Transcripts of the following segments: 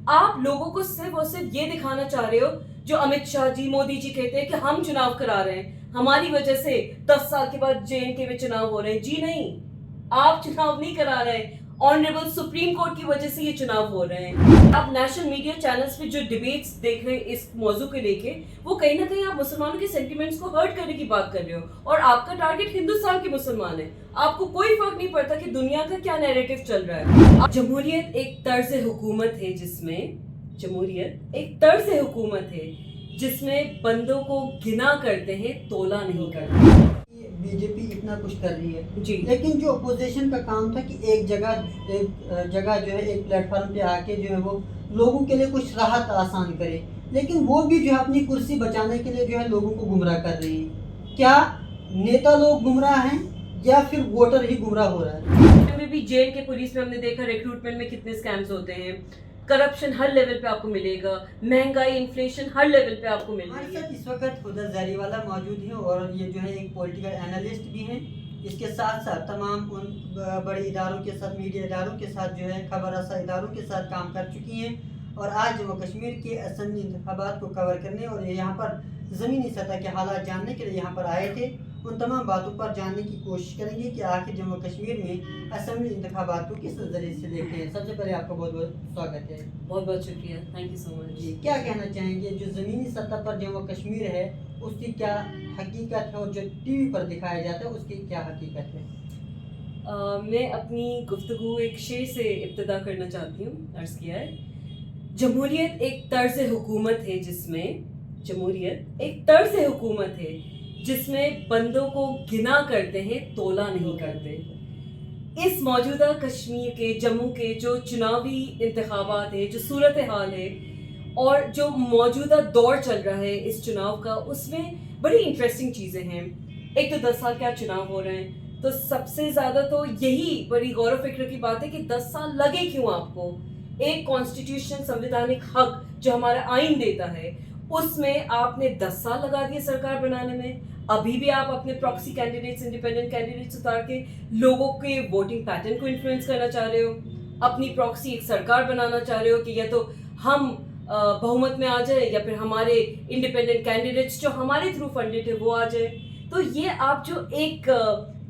आप लोगों को सिर्फ और सिर्फ ये दिखाना चाह रहे हो जो अमित शाह जी, मोदी जी कहते हैं कि हम चुनाव करा रहे हैं, हमारी वजह से 10 साल के बाद जे-एंड-के में चुनाव हो रहे हैं। जी नहीं, आप चुनाव नहीं करा रहे हैं। ऑनरेबल सुप्रीम कोर्ट की वजह से ये चुनाव हो रहे हैं। आप नेशनल मीडिया चैनल्स पे जो डिबेट्स देख रहे हैं इस मौजू को लेके, वो कहीं ना कहीं आप मुसलमानों के सेंटिमेंट्स को हर्ट करने की बात कर रहे हो और आपका टारगेट हिंदुस्तान के मुसलमान है। आपको कोई फर्क नहीं पड़ता कि दुनिया का क्या नैरेटिव चल रहा है। जमहूरियत एक तर्ज हुकूमत है जिसमें बंदों को गिना करते हैं, तोला नहीं करते। बीजेपी इतना कुछ कर रही है जी। लेकिन जो अपोजिशन का काम था कि एक जगह जो है एक प्लेटफॉर्म पे आके जो है वो लोगों के लिए कुछ राहत आसान करे, लेकिन वो भी जो है अपनी कुर्सी बचाने के लिए जो है लोगों को गुमराह कर रही है। क्या नेता लोग गुमराह हैं या फिर वोटर ही गुमराह हो रहा है? में भी जेल के पुलिस में हमने देखा रिक्रूटमेंट में कितने स्कैम्स होते हैं। करप्शन हर लेवल पे आपको मिलेगा, महंगाई, इन्फ्लेशन हर लेवल पे आपको हमारे मिलेगी। साथ इस वक्त खुदा जरीवाला मौजूद है और ये जो है एक पॉलिटिकल एनालिस्ट भी हैं। इसके साथ साथ तमाम उन बड़े इदारों के साथ, मीडिया इदारों के साथ जो है खबर रसा इदारों के साथ काम कर चुकी हैं और आज जम्मू कश्मीर के असम्बली इंतखाबात को कवर करने और यहाँ पर ज़मीनी सतह के हालात जानने के लिए यहाँ पर आए थे। उन तमाम बातों पर जानने की कोशिश करेंगे कि आखिर जम्मू कश्मीर में असम्बली इंतखाबात को किस नज़रिए से देखते हैं। सबसे पहले आपका बहुत बहुत स्वागत है। बहुत बहुत शुक्रिया, थैंक यू सो मच। जी, क्या कहना चाहेंगे जो ज़मीनी सतह पर जम्मू कश्मीर है उसकी क्या हकीकत है और जो टीवी पर दिखाया जाता है उसकी क्या हकीकत है? मैं अपनी गुफ्तगू एक शेर से इब्तिदा करना चाहती हूँ। अर्ज़ किया है, जमहूरियत एक तर्ज हुकूमत है जिसमें बंदों को गिना करते हैं, तोला नहीं करते। इस मौजूदा कश्मीर के, जम्मू के जो चुनावी इंतखाबात है, जो सूरत हाल है और जो मौजूदा दौर चल रहा है इस चुनाव का, उसमें बड़ी इंटरेस्टिंग चीज़ें हैं। एक तो 10 साल क्या चुनाव हो रहे हैं, तो सबसे ज़्यादा तो यही बड़ी गौर फिक्र की बात है कि 10 साल लगे क्यों आपको। एक कॉन्स्टिट्यूशन, संवैधानिक हक जो हमारा आइन देता है, उसमें आपने 10 साल लगा दिए सरकार बनाने में। अभी भी आप अपने प्रॉक्सी कैंडिडेट्स, इंडिपेंडेंट कैंडिडेट्स उतार के लोगों के वोटिंग पैटर्न को इन्फ्लुएंस करना चाह रहे हो। अपनी प्रॉक्सी एक सरकार बनाना चाह रहे हो कि या तो हम बहुमत में आ जाए या फिर हमारे इंडिपेंडेंट कैंडिडेट्स जो हमारे थ्रू फंडेड है वो आ जाए। तो ये आप जो एक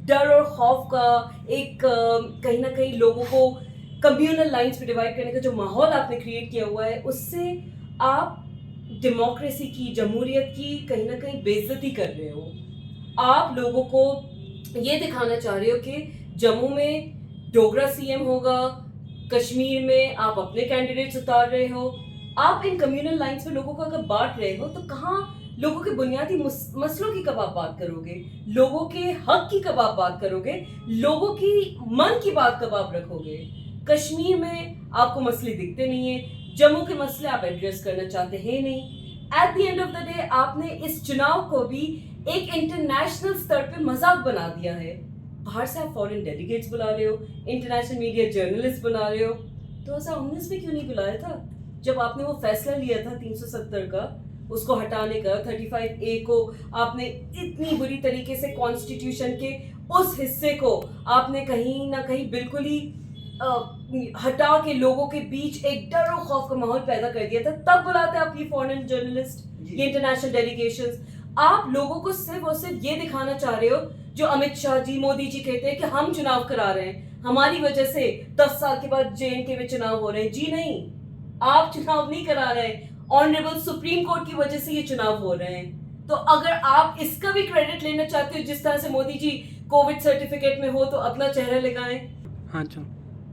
डर और खौफ का एक कहीं ना कहीं लोगों को कम्युनल लाइंस पे डिवाइड करने का जो माहौल आपने क्रिएट किया हुआ है, उससे आप डेमोक्रेसी की, जमहूरियत की कहीं ना कहीं बेइज्जती कर रहे हो। आप लोगों को ये दिखाना चाह रहे हो कि जम्मू में डोगरा सीएम होगा, कश्मीर में आप अपने कैंडिडेट्स उतार रहे हो। आप इन कम्युनल लाइंस में लोगों को अगर बांट रहे हो तो कहाँ लोगों के बुनियादी मसलों की कब आप बात करोगे, लोगों के हक की कब आप बात करोगे, लोगों की मन की बात कब आप रखोगे। कश्मीर में आपको मसले दिखते नहीं है, जम्मू के मसले आप एड्रेस करना चाहते हैं नहीं। At the end of the day आपने इस चुनाव को भी एक इंटरनेशनल स्तर पे मजाक बना दिया है। बाहर से आप फॉरेन डेलीगेट्स बुला रहे हो, इंटरनेशनल मीडिया जर्नलिस्ट बुला रहे हो। 2019 में क्यों नहीं बुलाया था जब आपने वो फैसला लिया था 370 का, उसको हटाने का। 35A को आपने इतनी बुरी तरीके से कॉन्स्टिट्यूशन के उस हिस्से को आपने कहीं ना कहीं बिल्कुल ही हटा के लोगों के बीच एक डर और खौफ का माहौल पैदा कर दिया था। तब बुलाते आप ये फॉरेन जर्नलिस्ट, ये इंटरनेशनल डेलीगेशंस। आप लोगों को सिर्फ और सिर्फ ये दिखाना चाह रहे हो जो अमित शाह जी, मोदी जी कहते हैं कि हम चुनाव करा रहे हैं, हमारी वजह से 10 साल के बाद जे-एंड-के में चुनाव हो रहे हैं। जी नहीं, आप चुनाव नहीं करा रहे हैं। ऑनरेबल सुप्रीम कोर्ट की वजह से ये चुनाव हो रहे हैं। तो अगर आप इसका भी क्रेडिट लेना चाहते हो, जिस तरह से मोदी जी कोविड सर्टिफिकेट में हो, तो अपना चेहरा लगाएं। हाँ चलो।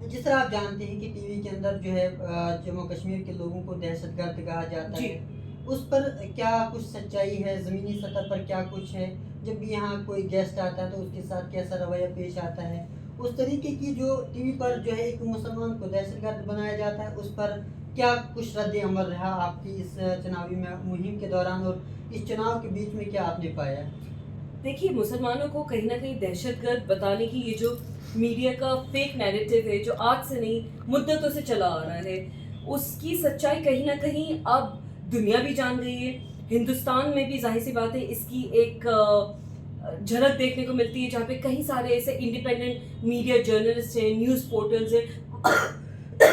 जिस तरह आप जानते हैं कि टीवी के अंदर जो है जम्मू कश्मीर के लोगों को दहशतगर्द कहा जाता है, उस पर क्या कुछ सच्चाई है? ज़मीनी सतह पर क्या कुछ है? जब भी यहाँ कोई गेस्ट आता है तो उसके साथ कैसा रवैया पेश आता है? उस तरीके की जो टीवी पर जो है एक मुसलमान को दहशतगर्द बनाया जाता है, उस पर क्या कुछ रद्द अमल रहा आपकी इस चुनावी मुहिम के दौरान और इस चुनाव के बीच में क्या आपने पाया? देखिए, मुसलमानों को कहीं ना कहीं दहशतगर्द बताने की ये जो मीडिया का फेक नैरेटिव है, जो आज से नहीं मुद्दतों से चला आ रहा है, उसकी सच्चाई कहीं ना कहीं अब दुनिया भी जान गई है। हिंदुस्तान में भी जाहिर सी बात है इसकी एक झलक देखने को मिलती है, जहाँ पे कई सारे ऐसे इंडिपेंडेंट मीडिया जर्नलिस्ट हैं, न्यूज़ पोर्टल्स हैं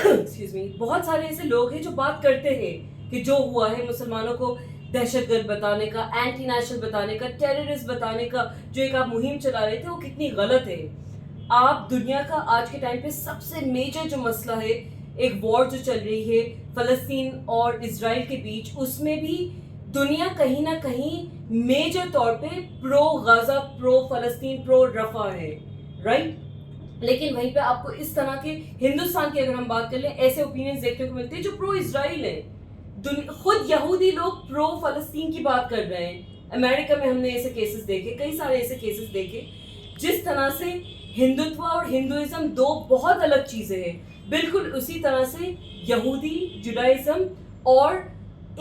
एक्सक्यूज मी, बहुत सारे ऐसे लोग हैं जो बात करते हैं कि जो हुआ है मुसलमानों को दहशतगर्द बताने का, एंटी नेशनल बताने का, टेररिस्ट बताने का, जो एक आप मुहिम चला रहे थे वो कितनी गलत है। आप दुनिया का आज के टाइम पे सबसे मेजर जो मसला है, एक वॉर जो चल रही है फलस्तीन और इजराइल के बीच, उसमें भी दुनिया कहीं ना कहीं मेजर तौर पे प्रो गाजा, प्रो फलस्तीन, प्रो रफा है, राइट। लेकिन वहीं पे आपको इस तरह के हिंदुस्तान की अगर हम बात कर लें, ऐसे ओपिनियंस देखने को मिलते हैं जो प्रो इजराइल है। खुद यहूदी लोग प्रो फलस्तीन की बात कर रहे हैं। अमेरिका में हमने ऐसे केसेस देखे, कई सारे ऐसे केसेस देखे। जिस तरह से हिंदुत्व और हिंदुइज्म दो बहुत अलग चीजें हैं, बिल्कुल उसी तरह से यहूदी, जुडाइज्म और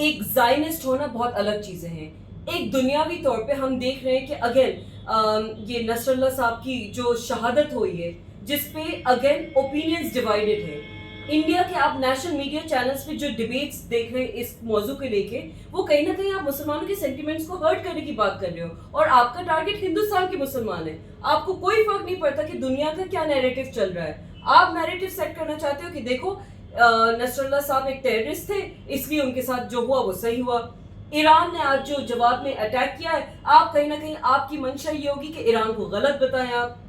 एक जायनिस्ट होना बहुत अलग चीजें हैं। एक दुनियावी तौर पे हम देख रहे हैं कि अगेन ये नसरुल्लाह साहब की जो शहादत हुई है, जिसपे अगेन ओपिनियंस डिवाइडेड है। इंडिया के आप नेशनल मीडिया चैनल्स पे जो डिबेट्स देख रहे हैं इस मौजू को लेके, वो कहीं ना कहीं आप मुसलमानों के सेंटिमेंट्स को हर्ट करने की बात कर रहे हो, और आपका टारगेट हिंदुस्तान के मुसलमान है। आपको कोई फर्क नहीं पड़ता कि दुनिया का क्या नैरेटिव चल रहा है। आप नैरेटिव सेट करना चाहते हो कि देखो नसरुल्लाह साहब एक टेररिस्ट थे, इसलिए उनके साथ जो हुआ वो सही हुआ। ईरान ने आज जो जवाब में अटैक किया है, आप कहीं ना कहीं आपकी मंशा ये होगी कि ईरान को गलत बताएं, आप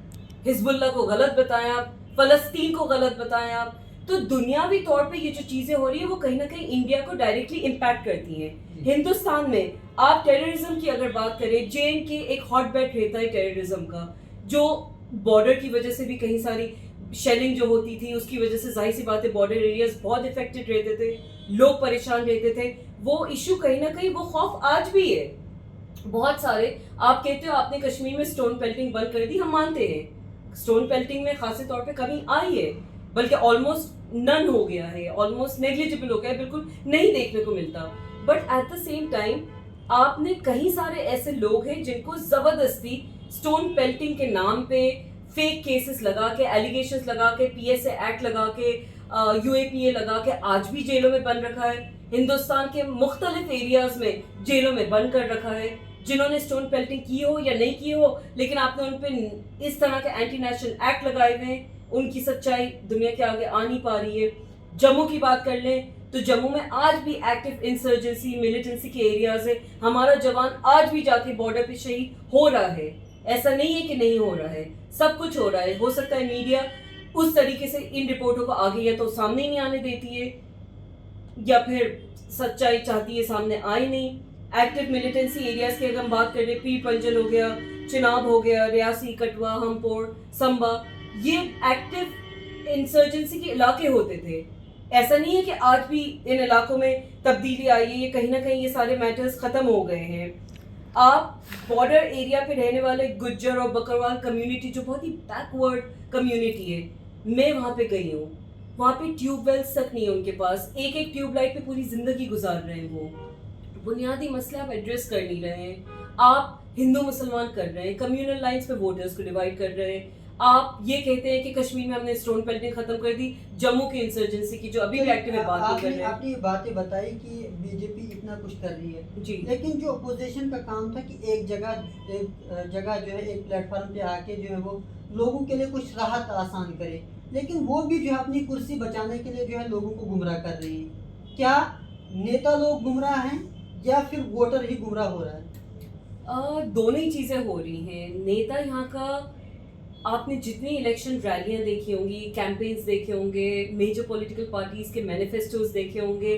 हिजबुल्लाह को गलत बताएं, आप फलस्तीन को गलत बताएं आप। तो दुनियावी तौर पे ये जो चीजें हो रही है वो कहीं ना कहीं इंडिया को डायरेक्टली इम्पैक्ट करती हैं। हिंदुस्तान में आप टेररिज्म की अगर बात करें, JNK एक हॉटबेड रहता है टेररिज्म का, जो बॉर्डर की वजह से भी कहीं सारी शेलिंग जो होती थी, उसकी वजह से जाहिर सी बात है बॉर्डर एरियाज बहुत इफेक्टेड रहते थे, लोग परेशान रहते थे। वो इशू कहीं ना कहीं, वो खौफ आज भी है। बहुत सारे आप कहते हो आपने कश्मीर में स्टोन पेल्टिंग बंद कर दी, हम मानते हैं स्टोन पेल्टिंग में खासे तौर पे कमी आई है, बल्कि ऑलमोस्ट नन हो गया है, ऑलमोस्ट नेग्लिजिबल हो गया है, बिल्कुल नहीं देखने को मिलता। But at the same time आपने कई सारे ऐसे लोग हैं जिनको जबरदस्ती स्टोन पेल्टिंग के नाम पे फेक केसेस लगा के, एलिगेशंस लगा के, PSA एक्ट लगा के, UAPA लगा के आज भी जेलों में बंद रखा है। हिंदुस्तान के मुख्तलिफ एरियाज में जेलों में बंद कर रखा है, जिन्होंने स्टोन पेल्टिंग की हो या नहीं की हो, लेकिन आपने उन पे इस तरह के एंटी नेशनल एक्ट लगाए हुए हैं। उनकी सच्चाई दुनिया के आगे आ नहीं पा रही है। जम्मू की बात कर लें तो जम्मू में आज भी एक्टिव इंसर्जेंसी, मिलिटेंसी के एरियाज है। हमारा जवान आज भी जाके बॉर्डर पे शहीद हो रहा है, ऐसा नहीं है कि नहीं हो रहा है, सब कुछ हो रहा है। हो सकता है मीडिया उस तरीके से इन रिपोर्टों को आगे या तो सामने ही नहीं आने देती है, या फिर सच्चाई चाहती है सामने आई नहीं। एक्टिव मिलिटेंसी एरियाज की अगर हम बात करें, पीर पंजल हो गया, चिनाब हो गया, रियासी, कटवा, हमपोर, संबा, ये एक्टिव इंसर्जेंसी के इलाके होते थे। ऐसा नहीं है कि आज भी इन इलाकों में तब्दीली आई है, ये कहीं ना कहीं ये सारे मैटर्स खत्म हो गए हैं। आप बॉर्डर एरिया पे रहने वाले गुज्जर और बकरवाल कम्युनिटी, जो बहुत ही बैकवर्ड कम्युनिटी है, मैं वहाँ पे गई हूँ, वहाँ पे ट्यूबवेल्स तक नहीं है उनके पास, एक एक ट्यूबलाइट पे पूरी जिंदगी गुजार रहे हैं। वो बुनियादी मसले आप एड्रेस कर नहीं रहे हैं। आप हिंदू मुसलमान कर रहे हैं, कम्युनल लाइंस पे वोटर्स को डिवाइड कर रहे हैं। आप ये कहते हैं कि कश्मीर में हमने स्टोन पेल्टिंग खत्म कर दी, जम्मू की इंसर्जेंसी की जो अभी भी एक्टिव है बात नहीं कर रहे हैं। आपने बातें बताई कि बीजेपी इतना कुछ कर रही है जी, लेकिन जो अपोजिशन का काम था कि एक जगह जो है एक प्लेटफॉर्म पे आके जो है वो लोगों के लिए कुछ राहत आसान करे, लेकिन वो भी जो है अपनी कुर्सी बचाने के लिए जो है लोगों को गुमराह कर रही है। क्या नेता लोग गुमराह हैं या फिर वोटर ही गुमराह हो रहा है? दोनों ही चीजें हो रही हैं। नेता यहाँ का, आपने जितनी इलेक्शन रैलियां देखी होंगी, कैंपेन्स देखे होंगे, मेजर पॉलिटिकल पार्टीज के मैनिफेस्टोज देखे होंगे,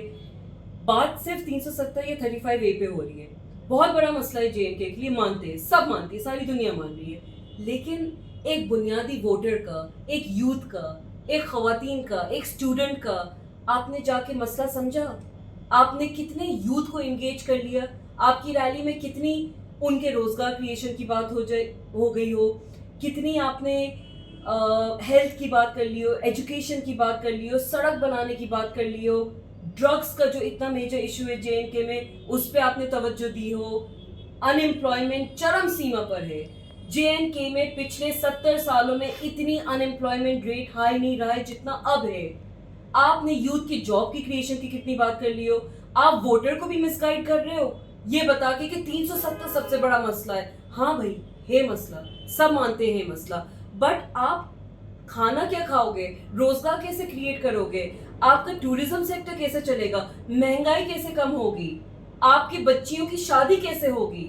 बात सिर्फ 370 या 35A पे हो रही है। बहुत बड़ा मसला है JNK के लिए, मानते हैं, सब मानती है, सारी दुनिया मान रही है। लेकिन एक बुनियादी वोटर का, एक यूथ का, एक खवातीन का, एक स्टूडेंट का आपने जाके मसला समझा? आपने कितने यूथ को एंगेज कर लिया? आपकी रैली में कितनी उनके रोजगार क्रिएशन की बात हो गई हो, कितनी आपने हेल्थ की बात कर ली हो, एजुकेशन की बात कर ली हो, सड़क बनाने की बात कर ली हो, ड्रग्स का जो इतना मेजर इशू है JNK में उस पर आपने तवज्जो दी हो, अनएम्प्लॉयमेंट चरम सीमा पर है। JNK में पिछले 70 सालों में इतनी अनएम्प्लॉयमेंट रेट हाई नहीं रहा है जितना अब है। आपने यूथ की जॉब की क्रिएशन की कितनी बात कर ली हो। आप वोटर को भी मिसगाइड कर रहे हो ये बता के कि 370 सबसे बड़ा मसला है। हाँ भाई, है मसला, सब मानते हैं मसला, बट आप खाना क्या खाओगे, रोजगार कैसे क्रिएट करोगे, आपका टूरिज्म सेक्टर कैसे चलेगा, महंगाई कैसे कम होगी, आपकी बच्चियों की शादी कैसे होगी,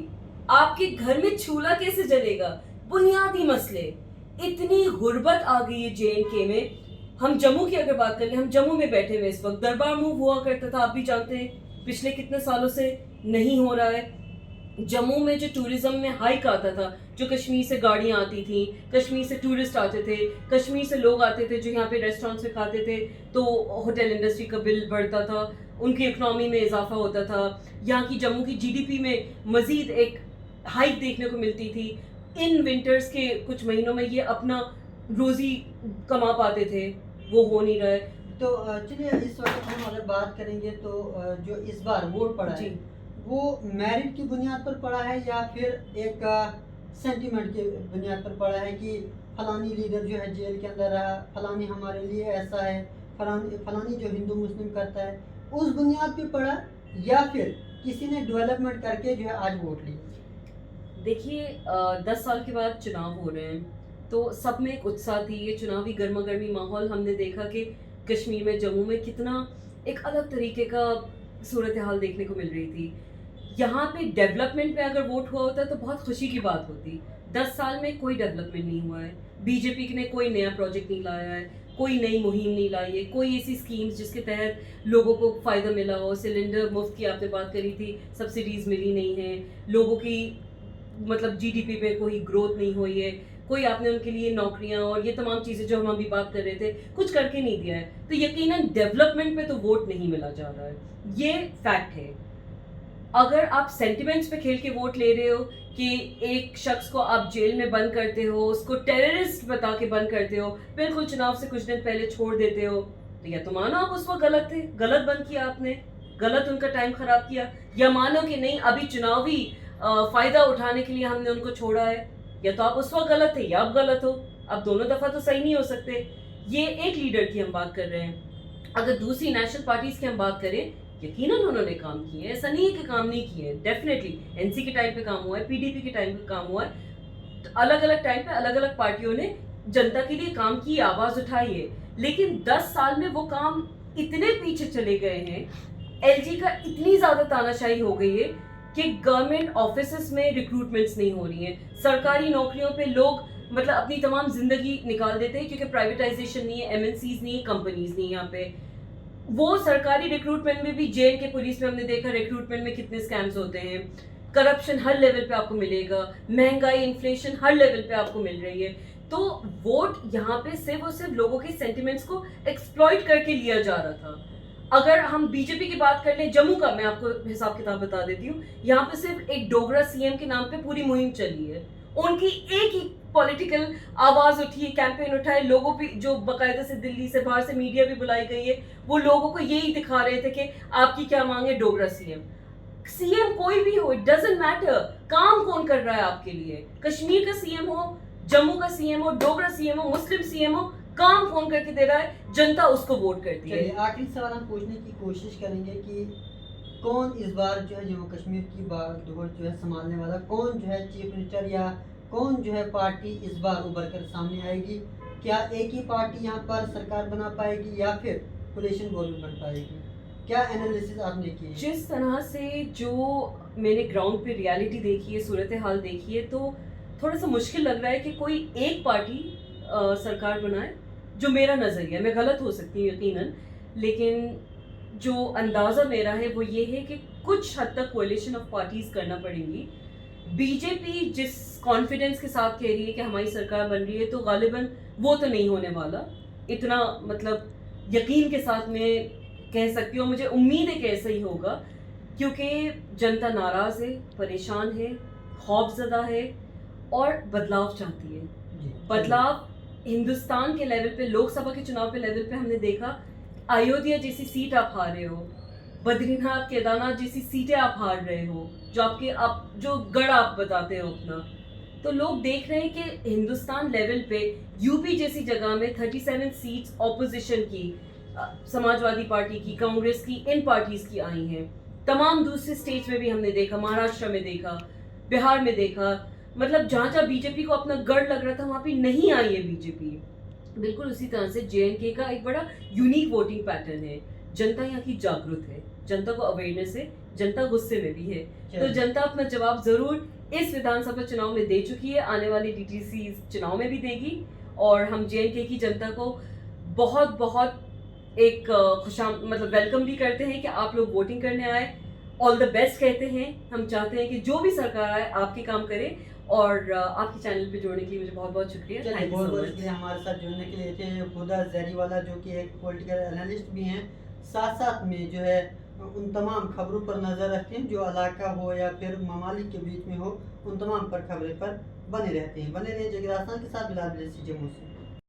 आपके घर में चूल्हा कैसे जलेगा, बुनियादी मसले। इतनी गुर्बत आ गई है JNK में। हम जम्मू की अगर बात कर लें, हम जम्मू में बैठे हुए इस वक्त, दरबार मूव हुआ करता था, आप भी जानते हैं, पिछले कितने सालों से नहीं हो रहा है। जम्मू में जो टूरिज्म में हाइक आता था, जो कश्मीर से गाड़ियां आती थी, कश्मीर से टूरिस्ट आते थे, कश्मीर से लोग आते थे जो यहाँ पे रेस्टोरेंट्स में खाते थे, तो होटल इंडस्ट्री का बिल बढ़ता था, उनकी इकोनॉमी में इजाफा होता था, यहाँ की जम्मू की GDP में मजीद एक हाइक देखने को मिलती थी। इन विंटर्स के कुछ महीनों में ये अपना रोजी कमा पाते थे, वो हो नहीं रहा है। तो चलिए इस वक्त हम अगर बात करेंगे तो जो इस बार वोट पड़ा है वो मेरिट की बुनियाद पर पड़ा है या फिर एक सेंटिमेंट की बुनियाद पर पड़ा है कि फलानी लीडर जो है जेल के अंदर रहा, फलानी हमारे लिए ऐसा है, फलानी जो हिंदू मुस्लिम करता है, उस बुनियाद पे पड़ा, या फिर किसी ने डेवलपमेंट करके जो है आज वोट लिया? देखिए 10 साल के बाद चुनाव हो रहे हैं, तो सब में एक उत्साह थी, ये चुनावी गर्मा गर्मी माहौल हमने देखा कि कश्मीर में, जम्मू में कितना एक अलग तरीके का सूरत हाल देखने को मिल रही थी। यहाँ पे डेवलपमेंट पे अगर वोट हुआ होता तो बहुत खुशी की बात होती। 10 साल में कोई डेवलपमेंट नहीं हुआ है, बीजेपी ने कोई नया प्रोजेक्ट नहीं लाया है, कोई नई मुहिम नहीं लाई है, कोई ऐसी स्कीम्स जिसके तहत लोगों को फ़ायदा मिला हो। सिलेंडर मुफ्त की आपने बात करी थी, सब्सिडीज़ मिली नहीं है, लोगों की मतलब GDP पे कोई ग्रोथ नहीं हुई है, कोई आपने उनके लिए नौकरियां और ये तमाम चीज़ें जो हम अभी बात कर रहे थे कुछ करके नहीं दिया है, तो यकीनन डेवलपमेंट पे तो वोट नहीं मिला जा रहा है, ये फैक्ट है। अगर आप सेंटिमेंट्स पे खेल के वोट ले रहे हो कि एक शख्स को आप जेल में बंद करते हो, उसको टेररिस्ट बता के बंद करते हो, बिल्कुल चुनाव से कुछ दिन पहले छोड़ देते हो, तो या तो मानो आप उस वक्त गलत थे, गलत बंद किया आपने, गलत उनका टाइम खराब किया, या मानो कि नहीं अभी चुनावी फायदा उठाने के लिए हमने उनको छोड़ा है, या तो आप उस वक्त गलत थे या आप गलत हो। अब दोनों दफा तो सही नहीं हो सकते। ये एक लीडर की हम बात कर रहे हैं। अगर दूसरी नेशनल पार्टीज की हम बात करें, यकीनन उन्होंने काम किए हैं, ऐसा नहीं है कि काम नहीं किए हैं, डेफिनेटली NC के टाइम पे काम हुआ है, PDP के टाइम पे काम हुआ है, तो अलग अलग टाइम पे अलग अलग पार्टियों ने जनता के लिए काम की, आवाज उठाई है, लेकिन 10 साल में वो काम इतने पीछे चले गए हैं, LG का इतनी ज्यादा तानाशाही हो गई है कि गवर्नमेंट ऑफिसेस में रिक्रूटमेंट्स नहीं हो रही हैं, सरकारी नौकरियों पे लोग मतलब अपनी तमाम जिंदगी निकाल देते हैं क्योंकि प्राइवेटाइजेशन नहीं है, MNCs नहीं है, कंपनीज नहीं है यहाँ पे। वो सरकारी रिक्रूटमेंट में भी JNK पुलिस में हमने देखा रिक्रूटमेंट में कितने स्कैम्स होते हैं, करप्शन हर लेवल पे आपको मिलेगा, महंगाई इन्फ्लेशन हर लेवल पे आपको मिल रही है। तो वोट यहाँ पे सिर्फ और सिर्फ लोगों के सेंटिमेंट्स को एक्सप्लॉइट करके लिया जा रहा था। अगर हम बीजेपी की बात कर लें, जम्मू का मैं आपको हिसाब किताब बता देती हूँ, यहाँ पे सिर्फ एक डोगरा CM के नाम पे पूरी मुहिम चली है, उनकी एक ही पॉलिटिकल आवाज उठी है, कैंपेन उठा है, लोगों पे जो बाकायदा से दिल्ली से बाहर से मीडिया भी बुलाई गई है, वो लोगों को यही दिखा रहे थे कि आपकी क्या मांग है, डोगरा CM कोई भी हो, इट डजंट मैटर, काम कौन कर रहा है आपके लिए, कश्मीर का CM हो, जम्मू का CM हो, डोगरा CM हो, मुस्लिम CM हो, काम कौन करके दे रहा है, जनता उसको वोट करती है। आखिरी सवाल हम पूछने की कोशिश करेंगे कि कौन इस बार जो है जम्मू कश्मीर की बागडोर जो है संभालने वाला, कौन जो है चीफ मिनिस्टर या कौन जो है पार्टी इस बार उभर कर सामने आएगी? क्या एक ही पार्टी यहाँ पर सरकार बना पाएगी या फिर कोलिशन गवर्नमेंट बन पाएगी? क्या एनालिसिस आपने की? जिस तरह से जो मैंने ग्राउंड पे रियलिटी देखी है, सूरत हाल देखी है, तो थोड़ा सा मुश्किल लग रहा है कि कोई एक पार्टी सरकार बनाए, जो मेरा नज़रिया, मैं गलत हो सकती हूँ यकीनन, लेकिन जो अंदाज़ा मेरा है वो ये है कि कुछ हद तक कोalition ऑफ पार्टीज करना पड़ेंगी। बीजेपी जिस कॉन्फिडेंस के साथ कह रही है कि हमारी सरकार बन रही है, तो गालिबन वो तो नहीं होने वाला, इतना मतलब यकीन के साथ मैं कह सकती हूँ, मुझे उम्मीद है कि ऐसा ही होगा, क्योंकि जनता नाराज़ है, परेशान है, खौफजदा है और बदलाव चाहती है। बदलाव हिंदुस्तान के लेवल पे, लोकसभा के चुनाव पे लेवल पे हमने देखा, अयोध्या जैसी सीट आप हार रहे हो, बद्रीनाथ केदारनाथ जैसी सीटें आप हार रहे हो, जो गढ़ आप बताते हो अपना, तो लोग देख रहे हैं कि हिंदुस्तान लेवल पे यूपी जैसी जगह में 37 सीट्स ऑपोजिशन की, समाजवादी पार्टी की, कांग्रेस की, इन पार्टीज की आई हैं। तमाम दूसरे स्टेट्स में भी हमने देखा, महाराष्ट्र में देखा, बिहार में देखा, मतलब जहाँ जहाँ बीजेपी को अपना गढ़ लग रहा था वहाँ पे नहीं आई है बीजेपी। बिल्कुल उसी तरह से JNK का एक बड़ा यूनिक वोटिंग पैटर्न है। जनता यहाँ की जागरूक है, जनता को अवेयरनेस है, जनता गुस्से में भी है। तो जनता अपना जवाब ज़रूर इस विधानसभा चुनाव में दे चुकी है, आने वाली DTC चुनाव में भी देगी। और हम JNK की जनता को बहुत बहुत एक मतलब वेलकम भी करते हैं कि आप लोग वोटिंग करने आए। ऑल द बेस्ट कहते हैं। हम चाहते हैं कि जो भी सरकार आए आपके काम करे। और आपके चैनल पे जोड़ने के लिए मुझे बहुत बहुत शुक्रिया। चलिए, थैंक यू बहुत सो बहुत मच। शुक्रिया हमारे साथ जुड़ने के लिए। थे हुदा जरीवाला, जो कि एक पॉलिटिकल एनालिस्ट भी हैं, साथ साथ में जो है उन तमाम खबरों पर नज़र रखते हैं जो इलाका हो या फिर ममालिक के बीच में हो, उन तमाम पर खबरें पर बने रहते हैं। बने रहिए जगीर आसान के साथ, बिलाल जम्मू से।